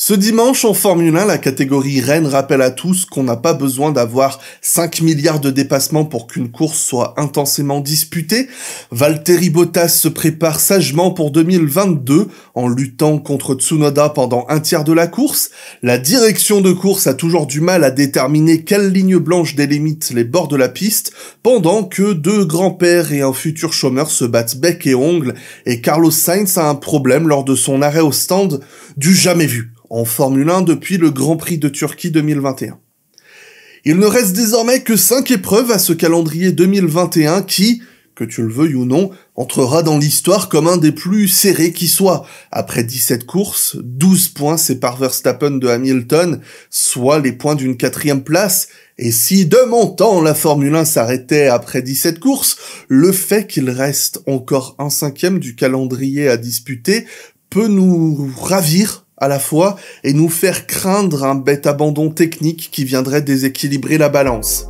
Ce dimanche en Formule 1, la catégorie reine rappelle à tous qu'on n'a pas besoin d'avoir 5 milliards de dépassements pour qu'une course soit intensément disputée. Valtteri Bottas se prépare sagement pour 2022 en luttant contre Tsunoda pendant un tiers de la course. La direction de course a toujours du mal à déterminer quelle ligne blanche délimite les bords de la piste, pendant que deux grands-pères et un futur chômeur se battent bec et ongles, et Carlos Sainz a un problème lors de son arrêt au stand du jamais vu en Formule 1 depuis le Grand Prix de Turquie 2021. Il ne reste désormais que 5 épreuves à ce calendrier 2021 qui, que tu le veuilles ou non, entrera dans l'histoire comme un des plus serrés qui soit. Après 17 courses, 12 points séparent Verstappen de Hamilton, soit les points d'une 4e place. Et si de mon temps la Formule 1 s'arrêtait après 17 courses, le fait qu'il reste encore un 5e du calendrier à disputer peut nous ravir à la fois et nous faire craindre un bête abandon technique qui viendrait déséquilibrer la balance.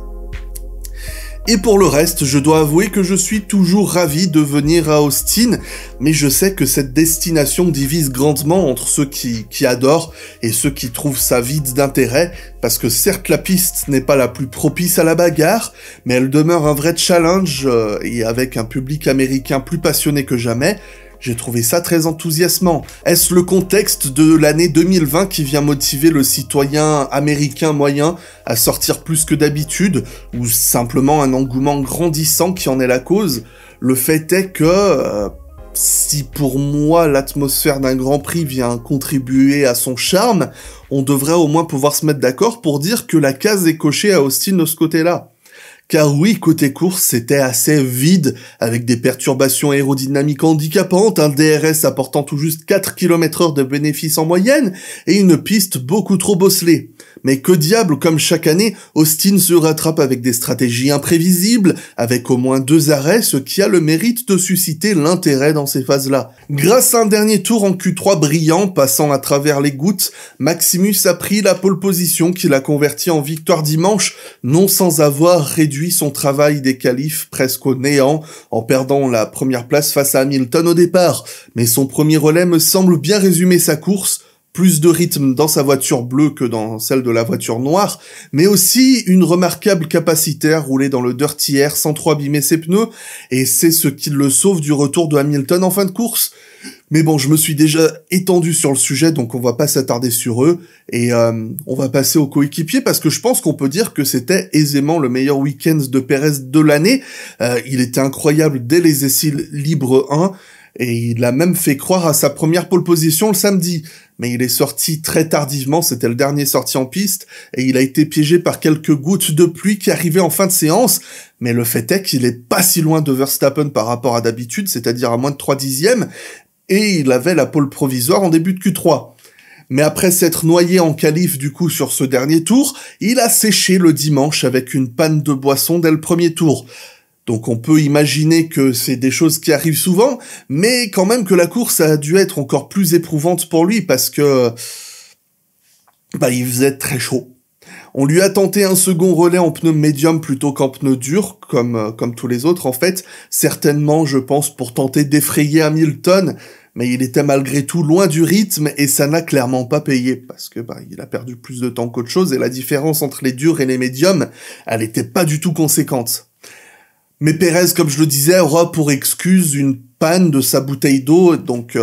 Et pour le reste, je dois avouer que je suis toujours ravi de venir à Austin, mais je sais que cette destination divise grandement entre ceux qui adorent et ceux qui trouvent ça vide d'intérêt, parce que certes la piste n'est pas la plus propice à la bagarre, mais elle demeure un vrai challenge, et avec un public américain plus passionné que jamais, j'ai trouvé ça très enthousiasmant. Est-ce le contexte de l'année 2020 qui vient motiver le citoyen américain moyen à sortir plus que d'habitude, ou simplement un engouement grandissant qui en est la cause? Le fait est que, si pour moi l'atmosphère d'un Grand Prix vient contribuer à son charme, on devrait au moins pouvoir se mettre d'accord pour dire que la case est cochée à Austin de ce côté-là. Car oui, côté course, c'était assez vide, avec des perturbations aérodynamiques handicapantes, un DRS apportant tout juste 4 km/h de bénéfice en moyenne, et une piste beaucoup trop bosselée. Mais que diable, comme chaque année, Austin se rattrape avec des stratégies imprévisibles, avec au moins 2 arrêts, ce qui a le mérite de susciter l'intérêt dans ces phases-là. Grâce à un dernier tour en Q3 brillant, passant à travers les gouttes, Maximus a pris la pole position qu'il a convertie en victoire dimanche, non sans avoir réduit son travail des qualifs presque au néant, en perdant la première place face à Hamilton au départ. Mais son premier relais me semble bien résumer sa course, plus de rythme dans sa voiture bleue que dans celle de la voiture noire, mais aussi une remarquable capacité à rouler dans le dirty air sans trop abîmer ses pneus, et c'est ce qui le sauve du retour de Hamilton en fin de course. Mais bon, je me suis déjà étendu sur le sujet, donc on va pas s'attarder sur eux, et on va passer aux coéquipiers, parce que je pense qu'on peut dire que c'était aisément le meilleur week-end de Pérez de l'année. Il était incroyable dès les essais libres 1, et il a même fait croire à sa première pole position le samedi. Mais il est sorti très tardivement, c'était le dernier sorti en piste, et il a été piégé par quelques gouttes de pluie qui arrivaient en fin de séance, mais le fait est qu'il est pas si loin de Verstappen par rapport à d'habitude, c'est-à-dire à moins de 3 dixièmes, et il avait la pole provisoire en début de Q3. Mais après s'être noyé en qualif du coup sur ce dernier tour, il a séché le dimanche avec une panne de boisson dès le premier tour. Donc on peut imaginer que c'est des choses qui arrivent souvent, mais quand même que la course a dû être encore plus éprouvante pour lui parce que il faisait très chaud. On lui a tenté un second relais en pneu médium plutôt qu'en pneu dur, comme tous les autres en fait, certainement je pense pour tenter d'effrayer Hamilton, mais il était malgré tout loin du rythme et ça n'a clairement pas payé parce que il a perdu plus de temps qu'autre chose et la différence entre les durs et les médiums, elle était pas du tout conséquente. Mais Pérez, comme je le disais, aura pour excuse une panne de sa bouteille d'eau, donc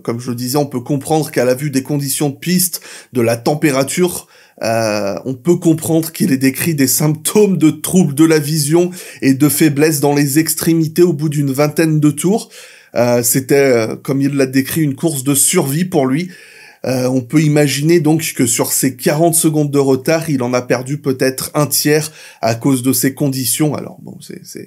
comme je le disais, on peut comprendre qu'à la vue des conditions de piste, de la température, on peut comprendre qu'il ait décrit des symptômes de troubles de la vision et de faiblesse dans les extrémités au bout d'une vingtaine de tours. C'était, comme il l'a décrit, une course de survie pour lui. On peut imaginer donc que sur ces 40 secondes de retard, il en a perdu peut-être un tiers à cause de ces conditions. Alors bon,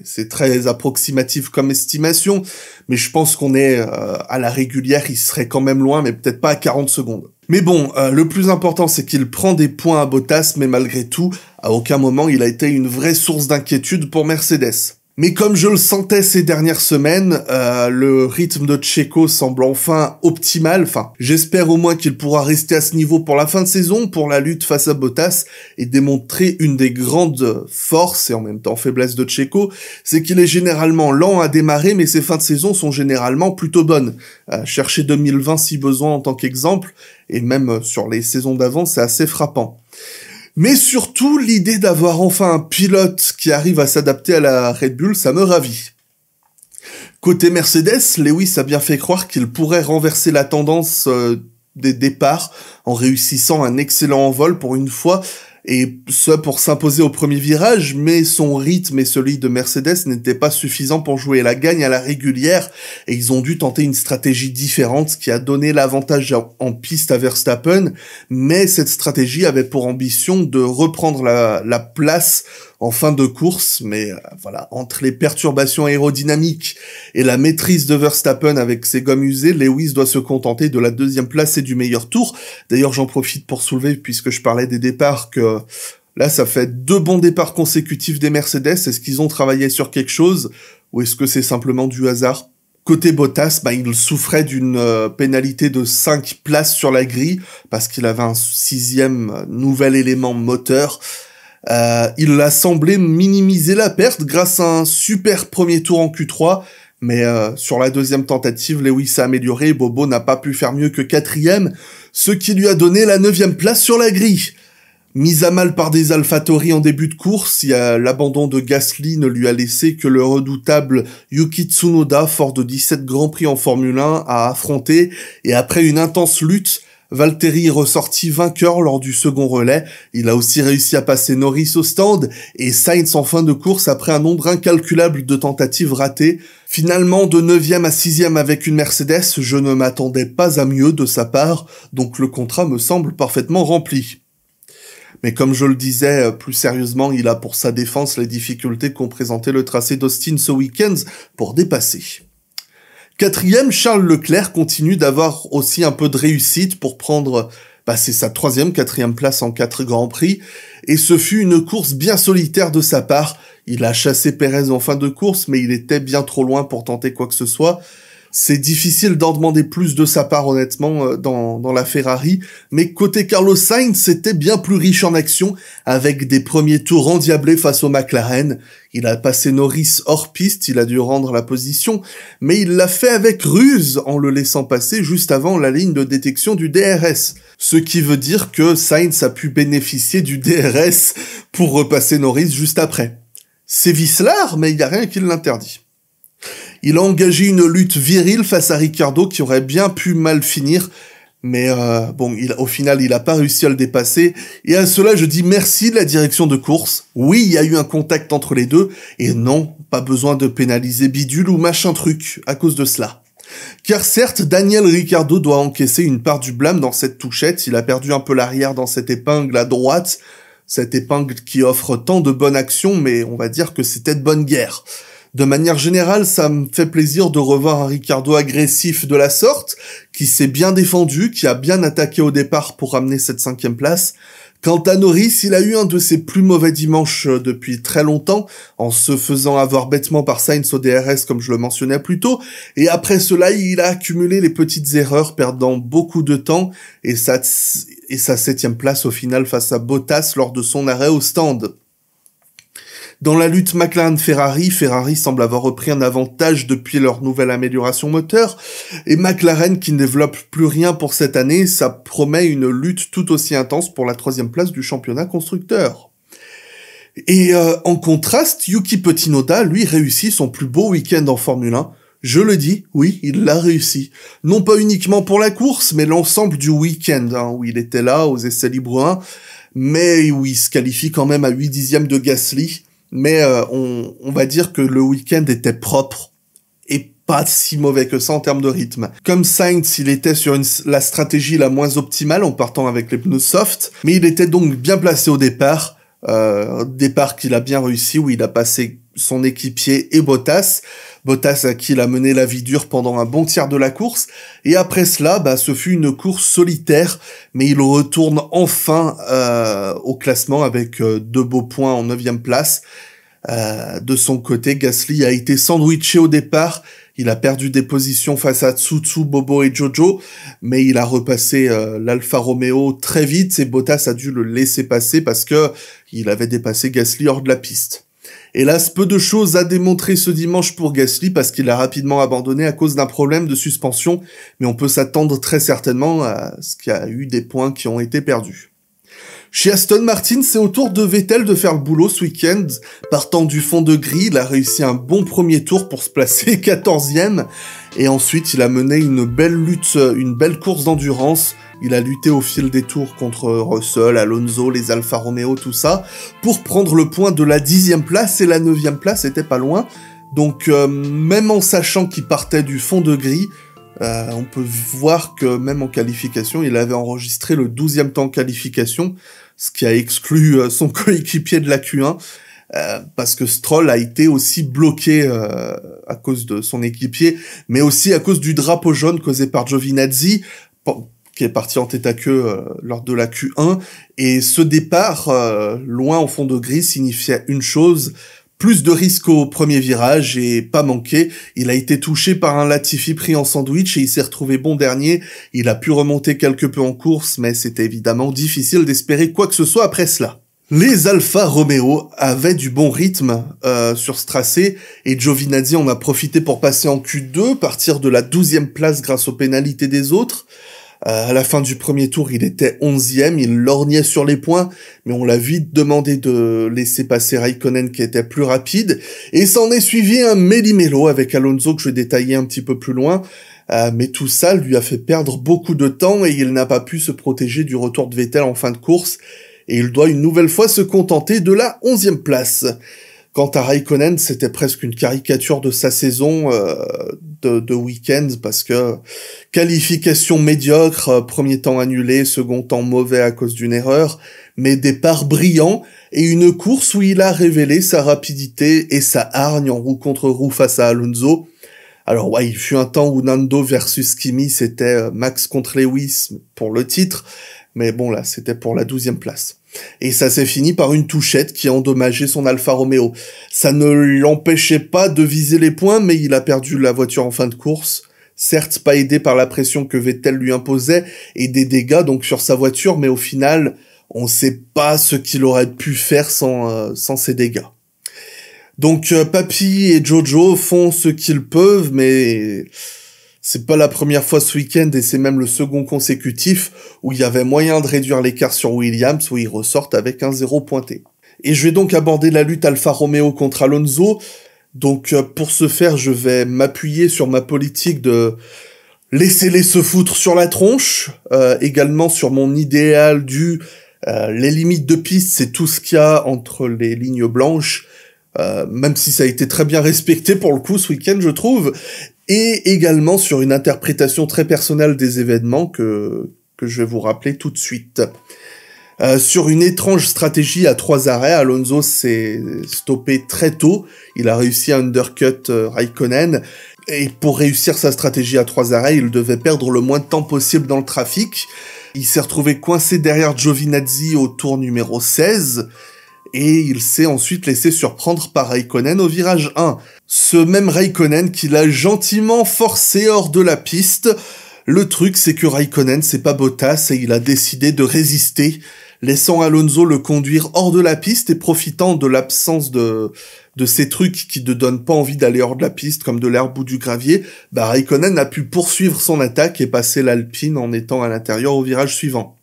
c'est très approximatif comme estimation, mais je pense qu'on est à la régulière, il serait quand même loin, mais peut-être pas à 40 secondes. Mais bon, le plus important, c'est qu'il prend des points à Bottas, mais malgré tout, à aucun moment, il a été une vraie source d'inquiétude pour Mercedes. Mais comme je le sentais ces dernières semaines, le rythme de Checo semble enfin optimal. Enfin, j'espère au moins qu'il pourra rester à ce niveau pour la fin de saison, pour la lutte face à Bottas, et démontrer une des grandes forces et en même temps faiblesses de Checo, c'est qu'il est généralement lent à démarrer, mais ses fins de saison sont généralement plutôt bonnes. Chercher 2020 si besoin en tant qu'exemple, et même sur les saisons d'avant, c'est assez frappant. Mais surtout, l'idée d'avoir enfin un pilote qui arrive à s'adapter à la Red Bull, ça me ravit. Côté Mercedes, Lewis a bien fait croire qu'il pourrait renverser la tendance des départs en réussissant un excellent envol pour une fois, et ce pour s'imposer au premier virage, mais son rythme et celui de Mercedes n'étaient pas suffisants pour jouer la gagne à la régulière, et ils ont dû tenter une stratégie différente qui a donné l'avantage en piste à Verstappen, mais cette stratégie avait pour ambition de reprendre la place en fin de course, mais voilà, entre les perturbations aérodynamiques et la maîtrise de Verstappen avec ses gommes usées, Lewis doit se contenter de la deuxième place et du meilleur tour. D'ailleurs, j'en profite pour soulever, puisque je parlais des départs, que là, ça fait 2 bons départs consécutifs des Mercedes. Est-ce qu'ils ont travaillé sur quelque chose, ou est-ce que c'est simplement du hasard? Côté Bottas, il souffrait d'une pénalité de 5 places sur la grille, parce qu'il avait un 6e nouvel élément moteur. Il a semblé minimiser la perte grâce à un super premier tour en Q3, mais sur la deuxième tentative, Lewis a amélioré et Bobo n'a pas pu faire mieux que 4e, ce qui lui a donné la 9e place sur la grille. Mise à mal par des AlphaTauri en début de course, l'abandon de Gasly ne lui a laissé que le redoutable Yuki Tsunoda, fort de 17 Grands Prix en Formule 1, à affronter, et après une intense lutte, Valtteri est ressorti vainqueur lors du second relais. Il a aussi réussi à passer Norris au stand et Sainz en fin de course après un nombre incalculable de tentatives ratées. Finalement, de 9e à 6e avec une Mercedes, je ne m'attendais pas à mieux de sa part, donc le contrat me semble parfaitement rempli. Mais comme je le disais, plus sérieusement, il a pour sa défense les difficultés qu'ont présenté le tracé d'Austin ce week-end pour dépasser. 4e, Charles Leclerc continue d'avoir aussi un peu de réussite pour prendre, c'est sa 3e, 4e place en 4 Grands Prix, et ce fut une course bien solitaire de sa part. Il a chassé Pérez en fin de course, mais il était bien trop loin pour tenter quoi que ce soit. C'est difficile d'en demander plus de sa part, honnêtement, dans la Ferrari. Mais côté Carlos Sainz, c'était bien plus riche en action, avec des premiers tours endiablés face au McLaren. Il a passé Norris hors piste, il a dû rendre la position, mais il l'a fait avec ruse, en le laissant passer juste avant la ligne de détection du DRS. Ce qui veut dire que Sainz a pu bénéficier du DRS pour repasser Norris juste après. C'est vicelard, mais il n'y a rien qui l'interdit. Il a engagé une lutte virile face à Ricciardo qui aurait bien pu mal finir, mais au final, il a pas réussi à le dépasser. Et à cela, je dis merci de la direction de course. Oui, il y a eu un contact entre les deux, et non, pas besoin de pénaliser bidule ou machin truc à cause de cela. Car certes, Daniel Ricciardo doit encaisser une part du blâme dans cette touchette. Il a perdu un peu l'arrière dans cette épingle à droite, cette épingle qui offre tant de bonnes actions, mais on va dire que c'était de bonne guerre. De manière générale, ça me fait plaisir de revoir un Ricciardo agressif de la sorte, qui s'est bien défendu, qui a bien attaqué au départ pour ramener cette 5e place. Quant à Norris, il a eu un de ses plus mauvais dimanches depuis très longtemps, en se faisant avoir bêtement par Sainz au DRS comme je le mentionnais plus tôt, et après cela, il a accumulé les petites erreurs, perdant beaucoup de temps, et sa 7e place au final face à Bottas lors de son arrêt au stand. Dans la lutte McLaren-Ferrari, Ferrari semble avoir repris un avantage depuis leur nouvelle amélioration moteur, et McLaren qui ne développe plus rien pour cette année, ça promet une lutte tout aussi intense pour la 3e place du championnat constructeur. Et en contraste, Yuki Tsunoda, lui, réussit son plus beau week-end en Formule 1. Je le dis, oui, il l'a réussi. Non pas uniquement pour la course, mais l'ensemble du week-end, où il était là, aux essais libres 1, mais où il se qualifie quand même à 8 dixièmes de Gasly. Mais on va dire que le week-end était propre et pas si mauvais que ça en termes de rythme. Comme Sainz, il était sur la stratégie la moins optimale en partant avec les pneus soft, mais il était donc bien placé au départ, départ qu'il a bien réussi où il a passé son équipier et Bottas à qui il a mené la vie dure pendant un bon tiers de la course, et après cela, ce fut une course solitaire, mais il retourne enfin au classement avec 2 beaux points en 9e place. De son côté, Gasly a été sandwiché au départ. Il a perdu des positions face à Tsutsu, Bobo et Jojo, mais il a repassé l'Alfa Romeo très vite et Bottas a dû le laisser passer parce que il avait dépassé Gasly hors de la piste. Hélas, peu de choses à démontrer ce dimanche pour Gasly parce qu'il a rapidement abandonné à cause d'un problème de suspension, mais on peut s'attendre très certainement à ce qu'il y a eu des points qui ont été perdus. Chez Aston Martin, c'est au tour de Vettel de faire le boulot ce week-end. Partant du fond de grille, il a réussi un bon premier tour pour se placer 14e. Et ensuite, il a mené une belle lutte, une belle course d'endurance. Il a lutté au fil des tours contre Russell, Alonso, les Alfa Romeo, tout ça, pour prendre le point de la 10e place, et la 9e place était pas loin. Donc, même en sachant qu'il partait du fond de grille, on peut voir que même en qualification, il avait enregistré le 12e temps en qualification, ce qui a exclu son coéquipier de la Q1, parce que Stroll a été aussi bloqué à cause de son équipier, mais aussi à cause du drapeau jaune causé par Giovinazzi, qui est parti en tête à queue lors de la Q1, et ce départ, loin au fond de grille, signifiait une chose: plus de risques au premier virage, et pas manqué. Il a été touché par un Latifi pris en sandwich et il s'est retrouvé bon dernier. Il a pu remonter quelque peu en course, mais c'était évidemment difficile d'espérer quoi que ce soit après cela. Les Alfa Romeo avaient du bon rythme sur ce tracé, et Giovinazzi en a profité pour passer en Q2, partir de la 12e place grâce aux pénalités des autres. À la fin du premier tour, il était 11e, il lorgnait sur les points, mais on l'a vite demandé de laisser passer Raikkonen qui était plus rapide, et s'en est suivi un méli-mélo avec Alonso que je vais détailler un petit peu plus loin, mais tout ça lui a fait perdre beaucoup de temps et il n'a pas pu se protéger du retour de Vettel en fin de course, et il doit une nouvelle fois se contenter de la 11e place. Quant à Raikkonen, c'était presque une caricature de sa saison de week-end, parce que qualification médiocre, premier temps annulé, second temps mauvais à cause d'une erreur, mais départ brillant, et une course où il a révélé sa rapidité et sa hargne en roue contre roue face à Alonso. Alors ouais, il fut un temps où Nando versus Kimi, c'était Max contre Lewis pour le titre, mais bon là, c'était pour la 12e place. Et ça s'est fini par une touchette qui a endommagé son Alfa Romeo. Ça ne l'empêchait pas de viser les points, mais il a perdu la voiture en fin de course. Certes, pas aidé par la pression que Vettel lui imposait et des dégâts donc sur sa voiture, mais au final, on sait pas ce qu'il aurait pu faire sans ces dégâts. Donc Papi et Jojo font ce qu'ils peuvent, mais c'est pas la première fois ce week-end, et c'est même le second consécutif où il y avait moyen de réduire l'écart sur Williams, où ils ressortent avec un 0 pointé. Et je vais donc aborder la lutte Alfa Romeo contre Alonso. Donc pour ce faire, je vais m'appuyer sur ma politique de laisser-les se foutre sur la tronche, également sur mon idéal du les limites de piste, c'est tout ce qu'il y a entre les lignes blanches, même si ça a été très bien respecté pour le coup ce week-end, je trouve, et également sur une interprétation très personnelle des événements que je vais vous rappeler tout de suite. Sur une étrange stratégie à 3 arrêts, Alonso s'est stoppé très tôt, il a réussi à undercut Raikkonen, et pour réussir sa stratégie à 3 arrêts, il devait perdre le moins de temps possible dans le trafic. Il s'est retrouvé coincé derrière Giovinazzi au tour numéro 16, et il s'est ensuite laissé surprendre par Raikkonen au virage 1. Ce même Raikkonen qui l'a gentiment forcé hors de la piste. Le truc, c'est que Raikkonen, c'est pas Bottas, et il a décidé de résister, laissant Alonso le conduire hors de la piste et profitant de l'absence de ces trucs qui ne donnent pas envie d'aller hors de la piste, comme de l'herbe ou du gravier. Raikkonen a pu poursuivre son attaque et passer l'Alpine en étant à l'intérieur au virage suivant.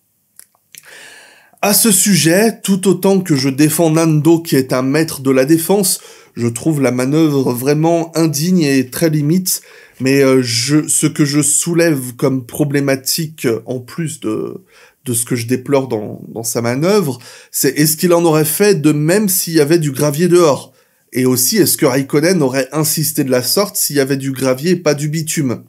À ce sujet, tout autant que je défends Nando qui est un maître de la défense, je trouve la manœuvre vraiment indigne et très limite, mais ce que je soulève comme problématique, en plus de ce que je déplore dans sa manœuvre, c'est est-ce qu'il en aurait fait de même s'il y avait du gravier dehors? Et aussi, est-ce que Raikkonen aurait insisté de la sorte s'il y avait du gravier et pas du bitume?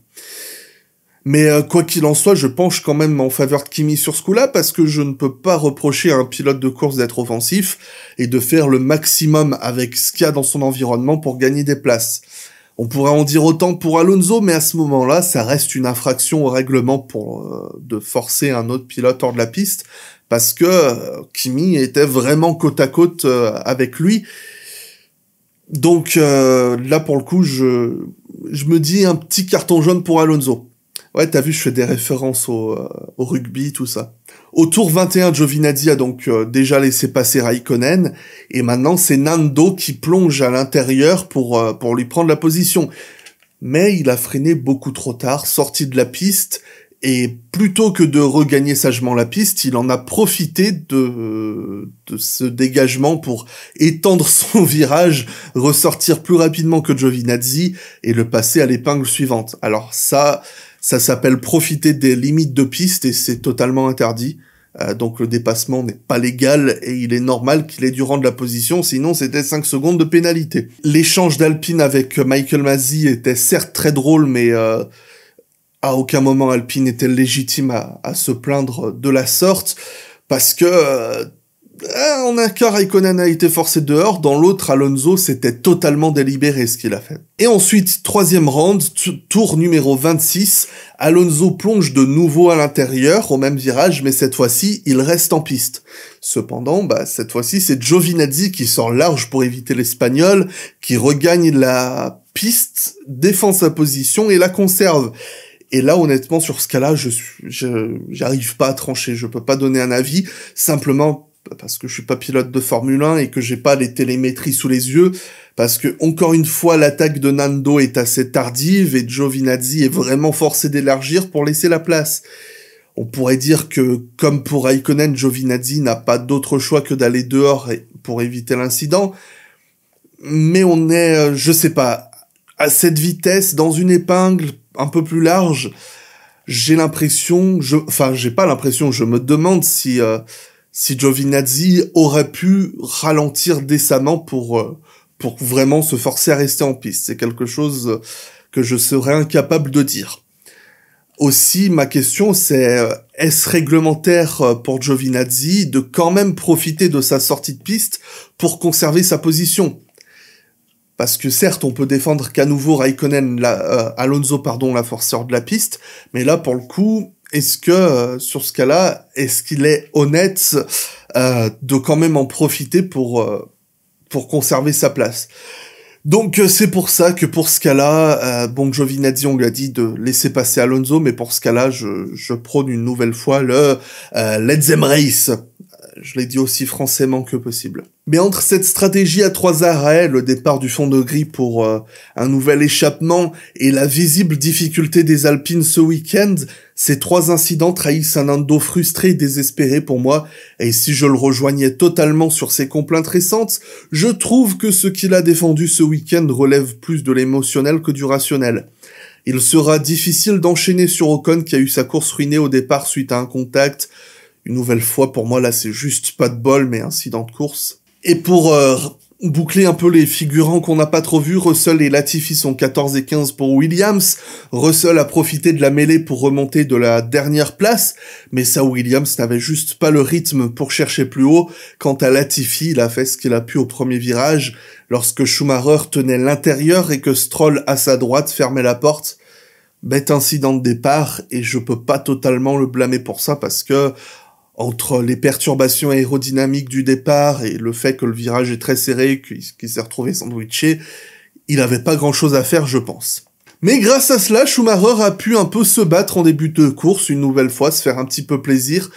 Mais quoi qu'il en soit, je penche quand même en faveur de Kimi sur ce coup-là, parce que je ne peux pas reprocher à un pilote de course d'être offensif et de faire le maximum avec ce qu'il y a dans son environnement pour gagner des places. On pourrait en dire autant pour Alonso, mais à ce moment-là, ça reste une infraction au règlement de forcer un autre pilote hors de la piste, parce que Kimi était vraiment côte à côte avec lui. Donc là, pour le coup, je me dis un petit carton jaune pour Alonso. Ouais, t'as vu, je fais des références au rugby, tout ça. Au tour 21, Giovinazzi a donc déjà laissé passer Raikkonen, et maintenant c'est Nando qui plonge à l'intérieur pour lui prendre la position. Mais il a freiné beaucoup trop tard, sorti de la piste, et plutôt que de regagner sagement la piste, il en a profité de ce dégagement pour étendre son virage, ressortir plus rapidement que Giovinazzi, et le passer à l'épingle suivante. Alors ça s'appelle profiter des limites de piste, et c'est totalement interdit. Donc le dépassement n'est pas légal et il est normal qu'il ait dû rendre la position, sinon c'était 5 secondes de pénalité. L'échange d'Alpine avec Michael Masi était certes très drôle, mais à aucun moment Alpine était légitime à se plaindre de la sorte, parce que en un cas Raikkonen a été forcé dehors, dans l'autre Alonso c'était totalement délibéré ce qu'il a fait. Et ensuite, troisième round, tour numéro 26, Alonso plonge de nouveau à l'intérieur au même virage, mais cette fois-ci il reste en piste. Cependant, cette fois-ci c'est Giovinazzi qui sort large pour éviter l'Espagnol, qui regagne la piste, défend sa position et la conserve. Et là, honnêtement, sur ce cas-là, j'arrive pas à trancher, je peux pas donner un avis, simplement parce que je suis pas pilote de Formule 1 et que j'ai pas les télémétries sous les yeux, parce que, encore une fois, l'attaque de Nando est assez tardive et Giovinazzi est vraiment forcé d'élargir pour laisser la place. On pourrait dire que, comme pour Raikkonen, Giovinazzi n'a pas d'autre choix que d'aller dehors pour éviter l'incident, mais on est, je sais pas, à cette vitesse, dans une épingle un peu plus large, j'ai l'impression, j'ai pas l'impression, je me demande si Giovinazzi aurait pu ralentir décemment pour vraiment se forcer à rester en piste. C'est quelque chose que je serais incapable de dire. Aussi, ma question, c'est, est-ce réglementaire pour Giovinazzi de quand même profiter de sa sortie de piste pour conserver sa position? Parce que certes, on peut défendre qu'à nouveau Alonso, la forceur de la piste, mais là, pour le coup, est-ce que, sur ce cas-là, est-ce qu'il est honnête de quand même en profiter pour conserver sa place? Donc c'est pour ça que pour ce cas-là, Giovinazzi, on lui a dit de laisser passer Alonso, mais pour ce cas-là, je prône une nouvelle fois le Let's Them Race. Je l'ai dit aussi françainement que possible. Mais entre cette stratégie à 3 arrêts, le départ du fond de grille pour un nouvel échappement et la visible difficulté des Alpines ce week-end, ces 3 incidents trahissent un Nando frustré et désespéré pour moi, et si je le rejoignais totalement sur ses complaintes récentes, je trouve que ce qu'il a défendu ce week-end relève plus de l'émotionnel que du rationnel. Il sera difficile d'enchaîner sur Ocon qui a eu sa course ruinée au départ suite à un contact. Une nouvelle fois, pour moi, là, c'est juste pas de bol, mais incident de course. Et pour boucler un peu les figurants qu'on n'a pas trop vus, Russell et Latifi sont 14 et 15 pour Williams. Russell a profité de la mêlée pour remonter de la dernière place, mais ça, Williams n'avait juste pas le rythme pour chercher plus haut. Quant à Latifi, il a fait ce qu'il a pu au premier virage, lorsque Schumacher tenait l'intérieur et que Stroll, à sa droite, fermait la porte. Bête incident de départ, et je peux pas totalement le blâmer pour ça, parce que entre les perturbations aérodynamiques du départ et le fait que le virage est très serré, qu'il s'est retrouvé sandwiché, il avait pas grand-chose à faire, je pense. Mais grâce à cela, Schumacher a pu un peu se battre en début de course, une nouvelle fois, se faire un petit peu plaisir,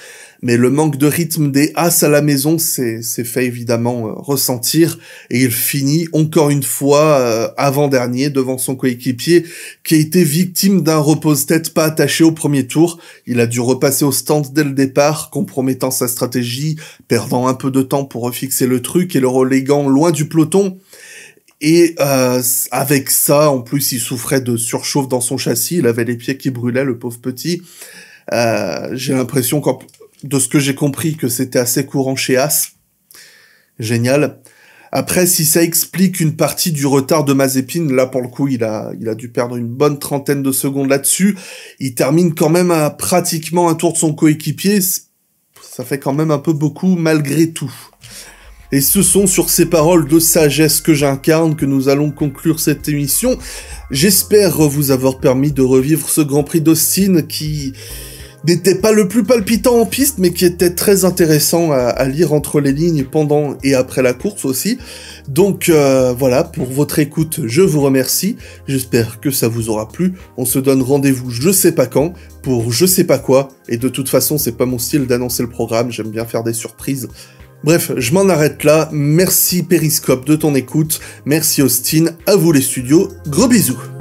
mais le manque de rythme des As à la maison s'est fait évidemment ressentir, et il finit encore une fois avant-dernier devant son coéquipier, qui a été victime d'un repose-tête pas attaché au premier tour. Il a dû repasser au stand dès le départ, compromettant sa stratégie, perdant un peu de temps pour refixer le truc et le reléguant loin du peloton. Et avec ça, en plus, il souffrait de surchauffe dans son châssis, il avait les pieds qui brûlaient, le pauvre petit. J'ai l'impression, de ce que j'ai compris, que c'était assez courant chez As. Génial. Après, si ça explique une partie du retard de Mazepin, là, pour le coup, il a dû perdre une bonne trentaine de secondes là-dessus. Il termine quand même à pratiquement un tour de son coéquipier. Ça fait quand même un peu beaucoup, malgré tout. Et ce sont sur ces paroles de sagesse que j'incarne que nous allons conclure cette émission. J'espère vous avoir permis de revivre ce Grand Prix d'Austin qui, n'était pas le plus palpitant en piste, mais qui était très intéressant à lire entre les lignes pendant et après la course aussi. Donc voilà, pour votre écoute, je vous remercie. J'espère que ça vous aura plu. On se donne rendez-vous je sais pas quand, pour je sais pas quoi. Et de toute façon, c'est pas mon style d'annoncer le programme, j'aime bien faire des surprises. Bref, je m'en arrête là. Merci Periscope de ton écoute. Merci Austin, à vous les studios. Gros bisous.